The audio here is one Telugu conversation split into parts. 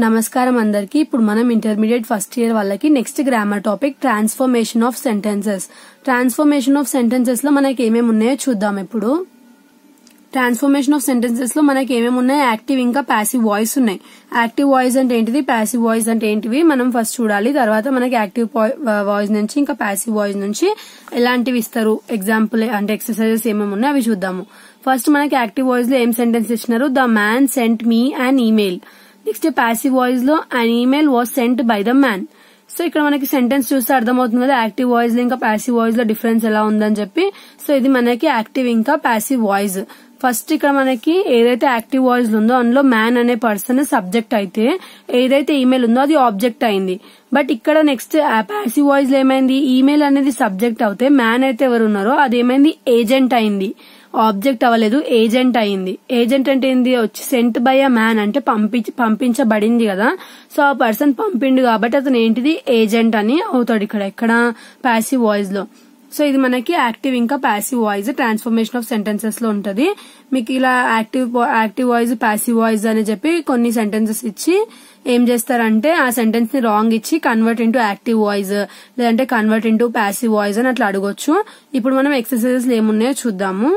నమస్కారం అందరికి. ఇప్పుడు మనం ఇంటర్మీడియట్ ఫస్ట్ ఇయర్ వాళ్ళకి next grammar topic transformation of sentences. Transformation of sentences లో మనకి ఏమేమి ఉన్నాయో చూద్దాం. ఇప్పుడు ట్రాన్స్ఫర్మేషన్ ఆఫ్ సెంటెన్సెస్ లో మనకి ఏమేమి ఉన్నాయి, యాక్టివ్ ఇంకా ప్యాసివ్ వాయిస్ ఉన్నాయి. యాక్టివ్ వాయిస్ అంటే ఏంటిది, ప్యాసివ్ వాయిస్ అంటే ఏంటివి మనం ఫస్ట్ చూడాలి. తర్వాత మనకి యాక్టివ్ వాయిస్ నుంచి ఇంకా ప్యాసివ్ వాయిస్ నుంచి ఎలాంటివి ఇస్తారు, ఎగ్జాంపుల్ అంటే ఎక్సర్సైజెస్ ఏమేమి ఉన్నాయి అవి చూద్దాము. ఫస్ట్ మనకి యాక్టివ్ వాయిస్ లో ఏం సెంటెన్స్ ఇచ్చినారు, the man sent me an email. Next passive voice లో an email was sent by the man. So ఇక్కడ మనకి సెంటెన్స్ చూస్తే అర్థమవుతుంది కదా యాక్టివ్ వాయిస్ లో ఇంకా ప్యాసివ్ వాయిస్ లో డిఫరెన్స్ ఎలా ఉందని చెప్పి. సో ఇది మనకి యాక్టివ్ ఇంకా ప్యాసివ్ వాయిస్. ఫస్ట్ ఇక్కడ మనకి ఏదైతే యాక్టివ్ వాయిస్ ఉందో అందులో మ్యాన్ అనే పర్సన్ సబ్జెక్ట్ అయితే ఏదైతే ఈమెయిల్ ఉందో అది ఆబ్జెక్ట్ అయింది. బట్ ఇక్కడ నెక్స్ట్ ప్యాసివ్ వాయిస్ లో ఏమైంది, ఈమెయిల్ అనేది సబ్జెక్ట్ అవుతే మ్యాన్ అయితే ఎవరు ఉన్నారో అది ఏమైంది, ఏజెంట్ అయింది. ఆబ్జెక్ట్ అవ్వలేదు, ఏజెంట్ అయింది. ఏజెంట్ అంటే ఏంది, వచ్చి సెంట్ బై అ మ్యాన్ అంటే పంపించబడింది కదా. సో ఆ పర్సన్ పంపిండు కాబట్టి అతను ఏంటిది, ఏజెంట్ అని అవుతాడు ఇక్కడ ప్యాసివ్ వాయిస్ లో. సో ఇది మనకి యాక్టివ్ ఇంకా passive voice transformation of sentences లో ఉంటది. మీకు ఇలా యాక్టివ్ వాయిస్ ప్యాసివ్ వాయిస్ అని చెప్పి కొన్ని సెంటెన్సెస్ ఇచ్చి ఏం చేస్తారంటే ఆ సెంటెన్స్ ని రాంగ్ ఇచ్చి కన్వర్ట్ ఇంటూ యాక్టివ్ వాయిస్ లేదంటే కన్వర్ట్ ఇంటూ ప్యాసివ్ వాయిస్ అని అట్లా అడగొచ్చు. ఇప్పుడు మనం ఎక్సర్సైజెస్ ఏమున్నాయో చూద్దాము.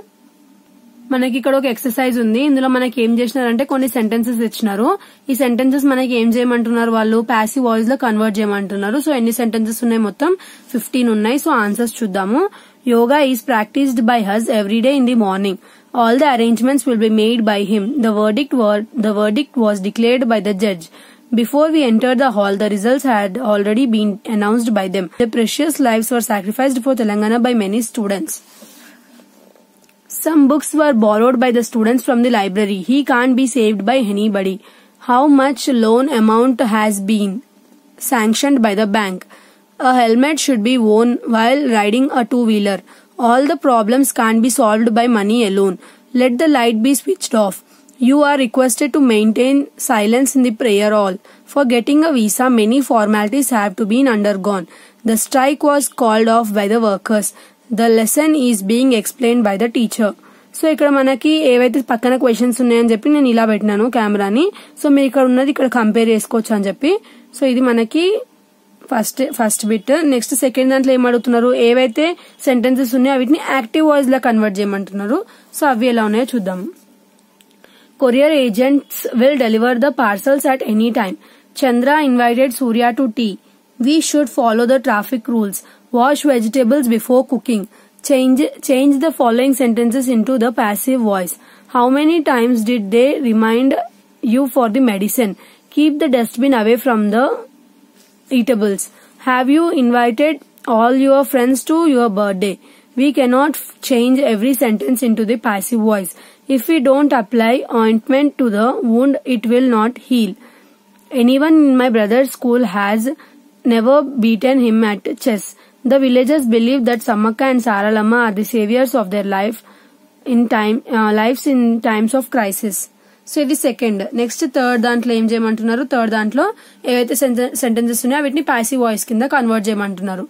మనకి ఇక్కడ ఒక ఎక్సర్సైజ్ ఉంది. ఇందులో మనకి ఏం చేసినారంటే కొన్ని సెంటెన్సెస్ ఇచ్చినారు. ఈ సెంటెన్సెస్ మనకి ఏం చేయమంటున్నారు, వాళ్ళు ప్యాసివ్ వాయిస్ లో కన్వర్ట్ చేయమంటున్నారు. సో ఎన్ని సెంటెన్సెస్ ఉన్నాయి, మొత్తం 15 ఉన్నాయి. సో ఆన్సర్స్ చూద్దాము. Yoga is practised by us every day in the morning. All the arrangements will be made by him. The verdict was declared by the judge. Before we entered the hall, the results had already been announced by them. The precious lives were sacrificed for Telangana by many students. Some books were borrowed by the students from the library. He can't be saved by anybody. How much loan amount has been sanctioned by the bank? A helmet should be worn while riding a two-wheeler. All the problems can't be solved by money alone. Let the light be switched off. You are requested to maintain silence in the prayer hall. For getting a visa, many formalities have to be undergone. The strike was called off by the workers. The lesson is being explained by the teacher. So ఇక్కడ మనకి ఏవైతే పక్కన క్వశ్చన్స్ ఉన్నాయని చెప్పి నేను ఇలా పెట్టినాను కెమెరాని. సో మీరు ఇక్కడ ఉన్నది ఇక్కడ కంపేర్ చేసుకోవచ్చు అని చెప్పి. సో ఇది మనకి ఫస్ట్ బిట్. నెక్స్ట్ సెకండ్ దాంట్లో ఏం అడుగుతున్నారు, ఏవైతే సెంటెన్సెస్ ఉన్నాయో వీటిని యాక్టివ్ వాయిస్ లా కన్వర్ట్ చేయమంటున్నారు. సో అవి ఎలా ఉన్నాయో చూద్దాం. Courier agents will deliver the parcels at any time. Chandra invited Surya to tea. We should follow the traffic rules. Wash vegetables before cooking. Change the following sentences into the passive voice. How many times did they remind you for the medicine? Keep the dustbin away from the eatables. Have you invited all your friends to your birthday? We cannot change every sentence into the passive voice. If we don't apply ointment to the wound, it will not heal. Anyone in my brother's school has never beaten him at chess. The villagers believe that Samakka and Saralamma are the saviors of their lives in times of crisis. So ఇది సెకండ్. నెక్స్ట్ థర్డ్ దాంట్లో ఏం చేయమంటున్నారు, థర్డ్ దాంట్లో ఏవైతే సెంటెన్సెస్ ఉన్నాయో వీటిని ప్యాసివ్ వాయిస్ కింద కన్వర్ట్ చేయమంటున్నారు.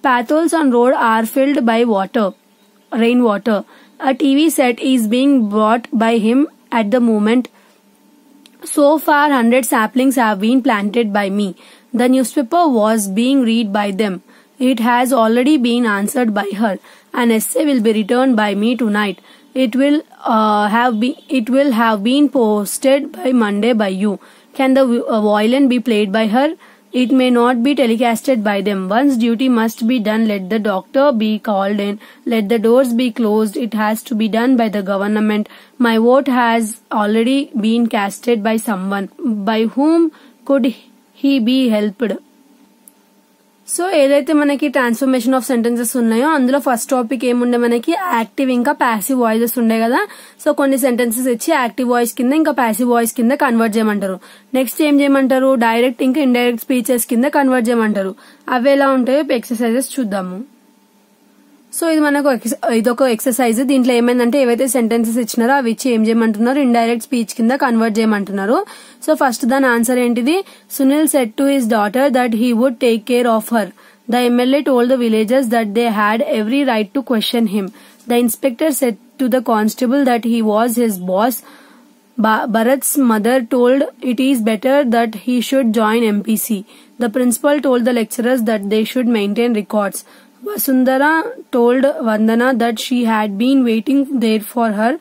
Pathos on road are filled by rain water. A TV set is being bought by him at the moment. So far 100 saplings have been planted by me. The newspaper was being read by them. It has already been answered by her. An essay will be returned by me tonight. It will have been posted by Monday by you. Can the violin be played by her? It may not be telecasted by them. Once duty must be done, let the doctor be called in. Let the doors be closed. It has to be done by the government. My vote has already been casted by someone. By whom could he be helped? So ఏదైతే మనకి ట్రాన్స్ఫర్మేషన్ ఆఫ్ సెంటెన్సెస్ ఉన్నాయో అందులో ఫస్ట్ టాపిక్ ఏముండే, మనకి యాక్టివ్ ఇంకా ప్యాసివ్ వాయిసెస్ ఉండే కదా. సో కొన్ని సెంటెన్సెస్ ఇచ్చి యాక్టివ్ వాయిస్ కింద ఇంకా ప్యాసివ్ వాయిస్ కింద కన్వర్ట్ చేయమంటారు. నెక్స్ట్ ఏం చేయమంటారు, డైరెక్ట్ ఇంకా ఇండైరెక్ట్ స్పీచెస్ కింద కన్వర్ట్ చేయమంటారు. అవి ఎలా ఉంటాయో ఎక్సర్సైజెస్ చూద్దాము. సో ఇది మనకు ఇదొక ఎక్సర్సైజ్. దీంట్లో ఏమైందంటే ఏవైతే సెంటెన్సెస్ ఇచ్చినారో అవి ఇచ్చి ఏం చేయమంటున్నారు, ఇండైరెక్ట్ స్పీచ్ కింద కన్వర్ట్ చేయమంటున్నారు. సో ఫస్ట్ దాని ఆన్సర్ ఏంటిది, Sunil said to his daughter that he would take care of her. The MLA told the villagers that they had every right to question him. The inspector said to the constable that he was his boss. Bharat's mother told it is better that he should join MPC. The principal told the lecturers that they should maintain records. Vasundhara told Vandana that she had been waiting there for her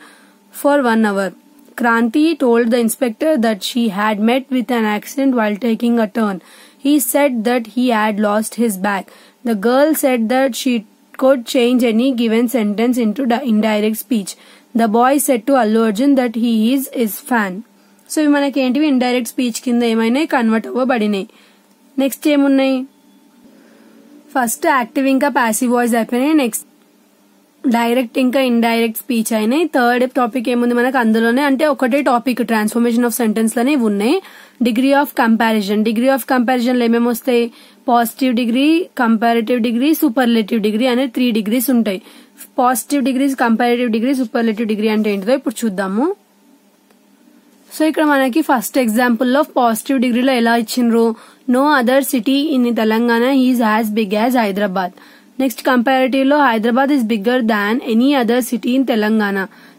for 1 hour. Kranti told the inspector that she had met with an accident while taking a turn. He said that he had lost his bag. The girl said that she could change any given sentence into indirect speech. The boy said to Allu Arjun that he is his fan. So ఇవి మనకి ఏంటివి ఇండైరెక్ట్ స్పీచ్ కింద ఏమైనా కన్వర్ట్ అవ్వబడినాయి. నెక్స్ట్ ఏమున్నాయి? ఫస్ట్ యాక్టివ్ ఇంకా ప్యాసివ్ వాయిస్ అయిపోయినాయి. నెక్స్ట్ డైరెక్ట్ ఇంకా ఇండైరెక్ట్ స్పీచ్ అయినాయి. థర్డ్ టాపిక్ ఏముంది మనకు అందులోనే, అంటే ఒకటే టాపిక్ ట్రాన్స్ఫర్మేషన్ ఆఫ్ సెంటెన్స్ లోనే ఉన్నాయి. Degree of comparison. Degree of comparison లో ఏమేమి వస్తాయి? Positive degree, comparative degree, superlative degree అనే 3 degrees ఉంటాయి. Positive degree, comparative degree, superlative degree అంటే ఏంటిదో ఇప్పుడు చూద్దాము. సో ఇక్కడ మనకి ఫస్ట్ ఎగ్జాంపుల్ లో పాజిటివ్ డిగ్రీలో ఎలా ఇచ్చిండ్రు? No other city in Telangana is as big as Hyderabad. Next comparative లో Hyderabad is bigger than any other city in Telangana.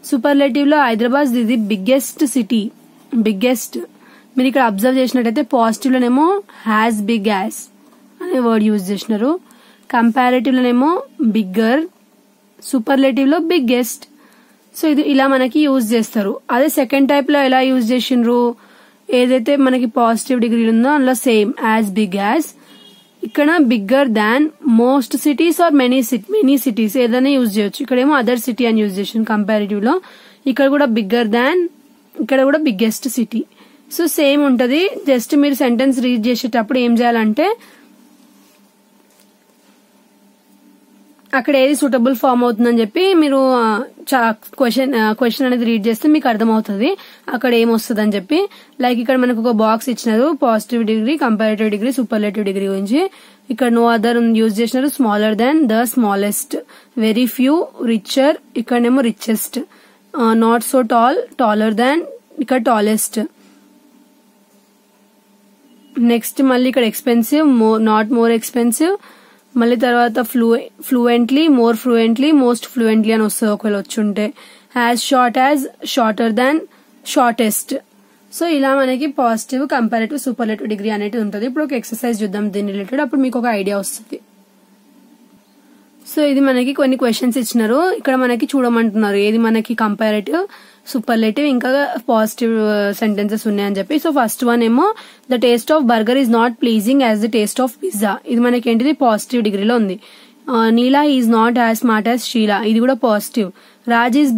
Superlative లో Hyderabad is the biggest city. Biggest మీరు ఇక్కడ అబ్జర్వ్ చేసినట్టయితే పాజిటివ్ లోనేమో హ్యాజ్ బిగ్ యాజ్ అనే వర్డ్ యూజ్ చేసినారు. కంపారిటివ్ లోనేమో బిగ్గర్, సూపర్లేటివ్ లో బిగ్గెస్ట్. సో ఇది ఇలా మనకి యూజ్ చేస్తారు. అదే సెకండ్ టైప్ లో ఎలా యూజ్ చేసిండ్రు? ఏదైతే మనకి పాజిటివ్ డిగ్రీ ఉందో అందులో సేమ్ యాజ్ బిగ్ యాజ్, ఇక్కడ bigger than most cities or many cities ఏదైనా యూజ్ చేయొచ్చు. ఇక్కడేమో అదర్ సిటీ అని యూజ్ చేసింది కంపారిటివ్ లో. ఇక్కడ కూడా బిగ్గర్ దాన్, ఇక్కడ కూడా బిగ్గెస్ట్ సిటీ. సో సేమ్ ఉంటది. జస్ట్ మీరు సెంటెన్స్ రీడ్ చేసేటప్పుడు ఏం చేయాలంటే అక్కడ ఏది సూటబుల్ ఫామ్ అవుతుందని చెప్పి మీరు క్వశ్చన్ అనేది రీడ్ చేస్తే మీకు అర్థమవుతుంది అక్కడ ఏమొస్తుంది అని చెప్పి. లైక్ ఇక్కడ మనకు ఒక బాక్స్ ఇచ్చినారు positive degree, comparative degree, superlative degree గురించి. ఇక్కడ నో అదర్ యూజ్ చేసినారు. Smaller than, the smallest, very few, richer, ఇక్కడనేమో richest, not so tall, taller than, ఇక్కడ టాలెస్ట్. నెక్స్ట్ మళ్ళీ ఇక్కడ ఎక్స్పెన్సివ్, నాట్ మోర్ ఎక్స్పెన్సివ్. మళ్ళీ తర్వాత fluently, more fluently, most fluently అని వస్తుంది ఒకవేళ వచ్చుంటే. యాజ్ షార్ట్ యాజ్, షార్టర్ దాన్, షార్టెస్ట్. సో ఇలా మనకి పాజిటివ్, కంపారిటివ్, సూపర్లేటివ్ డిగ్రీ అనేది ఉంటుంది. ఇప్పుడు ఒక ఎక్సర్సైజ్ చూద్దాం దీని రిలేటెడ్, అప్పుడు మీకు ఒక ఐడియా వస్తుంది. సో ఇది మనకి కొన్ని క్వశ్చన్స్ ఇచ్చినారు. ఇక్కడ మనకి చూడమంటున్నారు ఏది మనకి కంపారిటివ్, సూపర్లేటివ్ ఇంకా పాజిటివ్ సెంటెన్సెస్ ఉన్నాయని చెప్పి. సో ఫస్ట్ వన్ ఏమో the taste of burger is not pleasing as the taste of pizza. ఇది మనకి ఏంటిది? పాజిటివ్ డిగ్రీలో ఉంది. Neela is not as smart as Sheela. ఇది కూడా positive. Raj is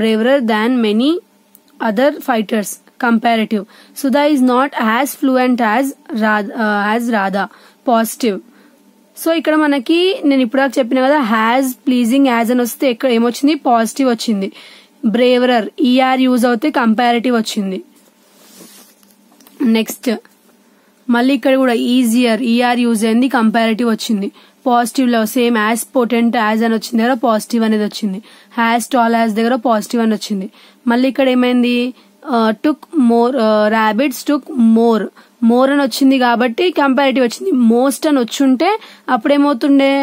braverer than many other fighters. Comparative. Sudha is not as fluent as Radha. Positive. So ఇక్కడ మనకి నేను ఇప్పుడు చెప్పిన కదా హ్యాజ్, ప్లీజింగ్, యాజ్ అని వస్తే ఇక్కడ ఏమొచ్చింది? పాజిటివ్ వచ్చింది. బ్రేవరర్, ఈఆర్ యూజ్ అవుతే కంపారిటివ్ వచ్చింది. నెక్స్ట్ మళ్ళీ ఇక్కడ కూడా ఈజియర్, ఈఆర్ యూజ్ అయింది, కంపారిటివ్ వచ్చింది. పాజిటివ్ లో సేమ్ యాజ్ పొటెంట్ యాజ్ అని వచ్చింది దగ్గర పాజిటివ్ అనేది వచ్చింది. హ్యాజ్ టాల్ యాజ్ దగ్గర పాజిటివ్ అని వచ్చింది. మళ్ళీ ఇక్కడ ఏమైంది? టుక్ మోర్, ర్యాబిట్స్ టుక్ మోర్, మోర్ అని వచ్చింది కాబట్టి కంపారిటివ్ వచ్చింది. మోస్ట్ అని వచ్చుంటే అప్పుడేమవుతుండే?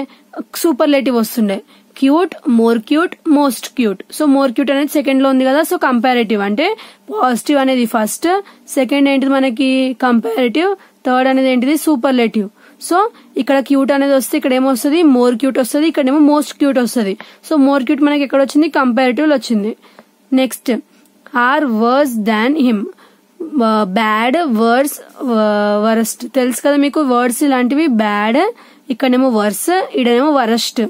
సూపర్లేటివ్ వస్తుండే. Cute, more cute, most cute. So more cute అనేది సెకండ్ లో ఉంది కదా, సో కంపారిటివ్. అంటే పాజిటివ్ అనేది ఫస్ట్, సెకండ్ ఏంటిది మనకి కంపారిటివ్, థర్డ్ అనేది ఏంటిది సూపర్లేటివ్. సో ఇక్కడ క్యూట్ అనేది వస్తే ఇక్కడ ఏమొస్తుంది? మోర్ క్యూట్ వస్తుంది, ఇక్కడేమో మోస్ట్ క్యూట్ వస్తుంది. సో మోర్ క్యూట్ మనకి ఎక్కడ వచ్చింది? కంపారిటివ్ లో వచ్చింది. Next are worse than him. Bad, worse, worst. తెలుసు కదా మీకు వర్డ్స్ ఇలాంటివి. బ్యాడ్, ఇక్కడేమో వర్స్, ఇక్కడేమో వరస్ట్.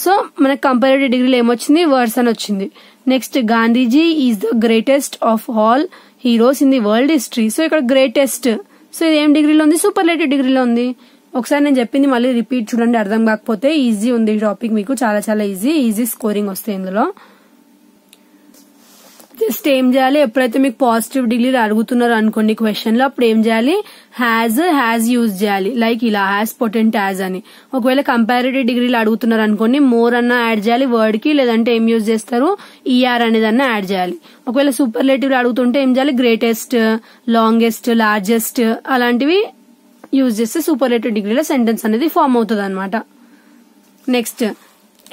సో మనకు కంపారిటివ్ డిగ్రీలో ఏమొచ్చింది? వర్స్ అని వచ్చింది. Next Gandhiji is the greatest of all heroes in the world history. So ఇక్కడ గ్రేటెస్ట్. సో ఇది ఏం డిగ్రీలో ఉంది? సూపర్లేటివ్ డిగ్రీలో ఉంది. ఒకసారి నేను చెప్పింది మళ్ళీ రిపీట్ చూడండి, అర్థం కాకపోతే. ఈజీ ఉంది ఈ టాపిక్ మీకు, చాలా చాలా ఈజీ స్కోరింగ్ వస్తాయి ఇందులో. జస్ట్ ఏం చేయాలి? ఎప్పుడైతే మీకు పాజిటివ్ డిగ్రీలు అడుగుతున్నారు అనుకోండి క్వశ్చన్ లో, అప్పుడు ఏం చేయాలి? హ్యాజ్ యూజ్ చేయాలి. లైక్ ఇలా హ్యాజ్ పొటెంట్ యాజ్ అని. ఒకవేళ కంపారిటివ్ డిగ్రీలు అడుగుతున్నారు అనుకోండి, మోర్ అన్న యాడ్ చేయాలి వర్డ్ కి, లేదంటే ఏం యూజ్ చేస్తారు? ఈఆర్ అనేది అన్న యాడ్ చేయాలి. ఒకవేళ సూపర్లేటివ్ అడుగుతుంటే ఏం చేయాలి? గ్రేటెస్ట్, లాంగెస్ట్, లార్జెస్ట్ అలాంటివి యూజ్ చేస్తే సూపర్లేటివ్ డిగ్రీలో సెంటెన్స్ అనేది ఫామ్ అవుతుంది అనమాట. నెక్స్ట్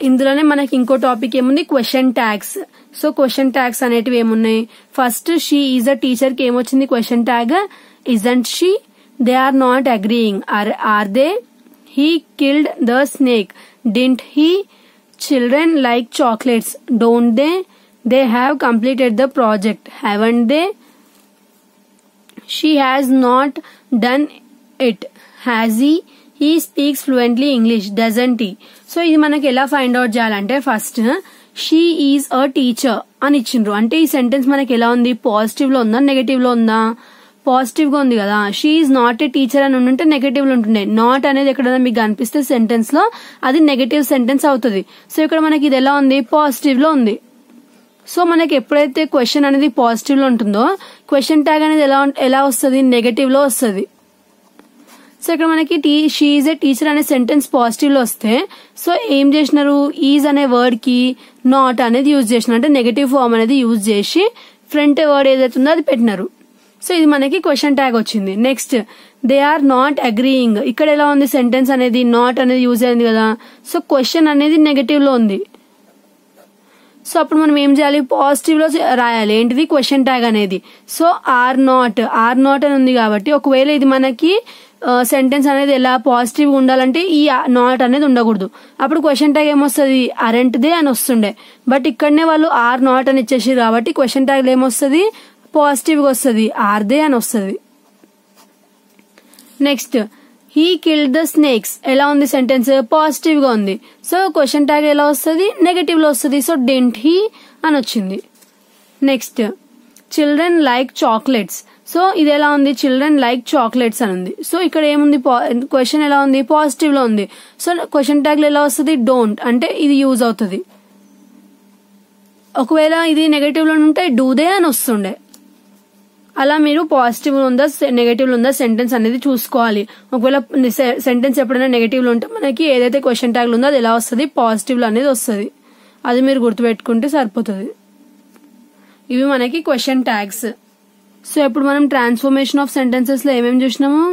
ఇందులోనే మనకి ఇంకో టాపిక్ ఏముంది, question tags. So question tags అనేటివి ఏమున్నాయి, first she is a teacher కి ఏమొచ్చింది question tag, isn't she, they are not agreeing, are they, he killed the snake, didn't he, children like chocolates, don't they have completed the project, haven't they, she has not done it, has he speaks fluently English, doesn't he. So ఇది మనకి ఎలా ఫైండ్ అవుట్ చేయాలంటే, first she is a teacher అని ఇచ్చిండ్రు అంటే ఈ సెంటెన్స్ మనకి ఎలా ఉంది, పాజిటివ్ లో ఉందా నెగటివ్ లో ఉందా, పాజిటివ్ గా ఉంది కదా. She is not a teacher అని ఉంటే నెగటివ్ లో ఉంటుండే, నాట్ అనేది ఎక్కడైనా మీకు కనిపిస్తే సెంటెన్స్ లో అది నెగటివ్ సెంటెన్స్ అవుతుంది. సో ఇక్కడ మనకి ఇది ఎలా ఉంది, పాజిటివ్ లో ఉంది. సో మనకి ఎప్పుడైతే క్వశ్చన్ అనేది పాజిటివ్ లో ఉంటుందో క్వశ్చన్ ట్యాగ్ అనేది ఎలా వస్తుంది, నెగటివ్ లో వస్తుంది. సో ఇక్కడ మనకి షీ ఈజ్ ఏ టీచర్ అనే సెంటెన్స్ పాజిటివ్ లో వస్తే సో ఏం చేసినారు, ఈజ్ అనే వర్డ్ కి నాట్ అనేది యూజ్ చేసినారు అంటే నెగటివ్ ఫార్మ్ అనేది యూజ్ చేసి ఫ్రంట్ వర్డ్ ఏదైతే ఉందో అది పెట్టినారు. సో ఇది మనకి క్వశ్చన్ ట్యాగ్ వచ్చింది. Next they are not agreeing, ఇక్కడ ఎలా ఉంది సెంటెన్స్ అనేది నాట్ అనేది యూజ్ అయింది కదా. సో క్వశ్చన్ అనేది నెగటివ్ లో ఉంది. సో అప్పుడు మనం ఏం చేయాలి, పాజిటివ్ లో రాయాలి ఏంటిది, క్వశ్చన్ ట్యాగ్ అనేది. సో ఆర్ నాట్ అని ఉంది కాబట్టి ఒకవేళ ఇది మనకి సెంటెన్స్ అనేది ఎలా పాజిటివ్ గా ఉండాలంటే ఈ నాట్ అనేది ఉండకూడదు. అప్పుడు క్వశ్చన్ ట్యాగ్ ఏమొస్తుంది, అరెంట్ దే అని వస్తుండే. బట్ ఇక్కడనే వాళ్ళు ఆర్ నాట్ అని ఇచ్చేసారు కాబట్టి క్వశ్చన్ ట్యాగ్ ఏమొస్తుంది, పాజిటివ్ గా వస్తుంది, ఆర్ దే అని వస్తుంది. Next he killed the snakes, ఎలా ఉంది సెంటెన్స్, పాజిటివ్ గా ఉంది. సో క్వశ్చన్ ట్యాగ్ ఎలా వస్తుంది, నెగటివ్ లో వస్తుంది. సో డెంట్ హీ అని వచ్చింది. Next children like chocolates, so ఇది ఎలా ఉంది, చిల్డ్రన్ లైక్ చాక్లెట్స్ అని ఉంది. సో ఇక్కడ ఏముంది, క్వశ్చన్ ఎలా ఉంది, పాజిటివ్ లో ఉంది. సో క్వశ్చన్ ట్యాగ్ లో ఎలా వస్తుంది, డోంట్ అంటే ఇది యూజ్ అవుతుంది. ఒకవేళ ఇది నెగటివ్ లో ఉంటే డూ దే అని వస్తుండే. అలా మీరు పాజిటివ్ ఉందా నెగటివ్ ఉందా సెంటెన్స్ అనేది చూసుకోవాలి. ఒకవేళ సెంటెన్స్ ఎప్పుడైనా నెగటివ్ లో ఉంటే మనకి ఏదైతే క్వశ్చన్ ట్యాగ్ ఉందో అది ఎలా వస్తుంది, పాజిటివ్ లో అనేది వస్తుంది. అది మీరు గుర్తుపెట్టుకుంటే సరిపోతుంది. ఇవి మనకి క్వశ్చన్ ట్యాగ్స్. సో ఇప్పుడు మనం ట్రాన్స్ఫర్మేషన్ ఆఫ్ సెంటెన్సెస్ లో ఏమేమి చూసినాము,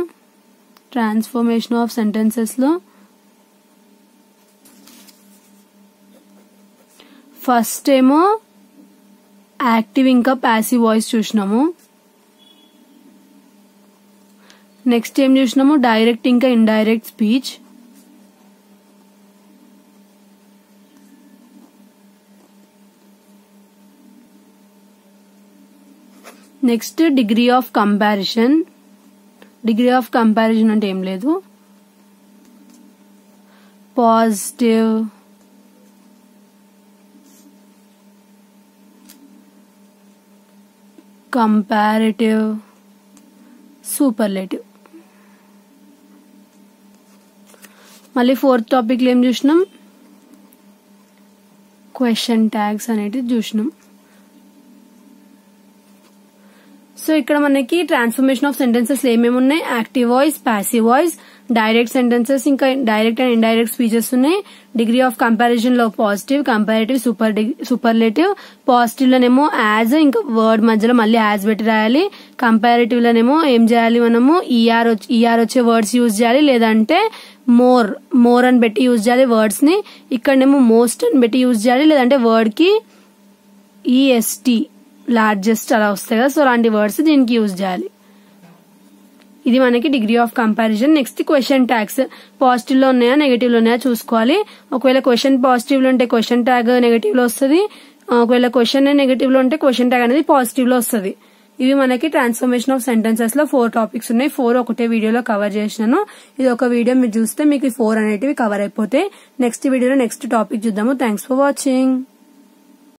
ట్రాన్స్ఫర్మేషన్ ఆఫ్ సెంటెన్సెస్ లో ఫస్ట్ ఏమో యాక్టివ్ ఇంకా ప్యాసివ్ వాయిస్ చూసినాము. నెక్స్ట్ ఏం చూసినాము, డైరెక్ట్ ఇంకా indirect speech. Next degree of comparison. Degree of comparison అంటే ఏం లేదు, పాజిటివ్, కంపారిటివ్, సూపర్లేటివ్. మళ్ళీ ఫోర్త్ టాపిక్ లో ఏం చూసినాం, క్వశ్చన్ ట్యాగ్స్ అనేటివి చూసినాం. సో ఇక్కడ మనకి ట్రాన్స్ఫర్మేషన్ ఆఫ్ సెంటెన్సెస్ ఏమేమి ఉన్నాయి, active voice, passive voice, direct sentences ఇంకా డైరెక్ట్ అండ్ ఇండైరెక్ట్ స్పీచెస్ ఉన్నాయి. డిగ్రీ ఆఫ్ కంపారిజన్ లో పాజిటివ్, కంపారిటివ్, సూపర్లేటివ్. పాజిటివ్ లోనేమో యాజ్ ఇంకా వర్డ్ మధ్యలో మళ్ళీ యాజ్ పెట్టి రాయాలి. కంపారిటివ్ లోనేమో ఏం చేయాలి, మనము ఈఆర్ వచ్చే వర్డ్స్ యూజ్ చేయాలి, లేదంటే మోర్ అని పెట్టి యూజ్ చేయాలి వర్డ్స్ ని. ఇక్కడనేమో మోస్ట్ అని పెట్టి యూజ్ చేయాలి, లేదంటే వర్డ్ కి ఈఎస్టీ లార్జెస్ట్ అలా వస్తాయి కదా. సో అలాంటి వర్డ్స్ దీనికి యూజ్ చేయాలి. ఇది మనకి degree of comparison. Next question tags, positive లో ఉన్నాయా నెగటివ్ లో ఉన్నాయా చూసుకోవాలి. ఒకవేళ క్వశ్చన్ పాజిటివ్ లో ఉంటే క్వశ్చన్ ట్యాగ్ నెగటివ్ లో వస్తుంది. ఒకవేళ క్వశ్చన్ నెగటివ్ లో ఉంటే క్వశ్చన్ ట్యాగ్ అనేది పాజిటివ్ లో వస్తుంది. ఇవి మనకి ట్రాన్స్ఫర్మేషన్ ఆఫ్ సెంటెన్సెస్ లో 4 టాపిక్స్ ఉన్నాయి. 4 ఒకటే వీడియోలో కవర్ చేసినాను. ఇది ఒక వీడియో మీరు చూస్తే మీకు 4 అనేటివి కవర్ అయిపోతాయి. నెక్స్ట్ వీడియోలో నెక్స్ట్ టాపిక్ చూద్దాము. Thanks for watching.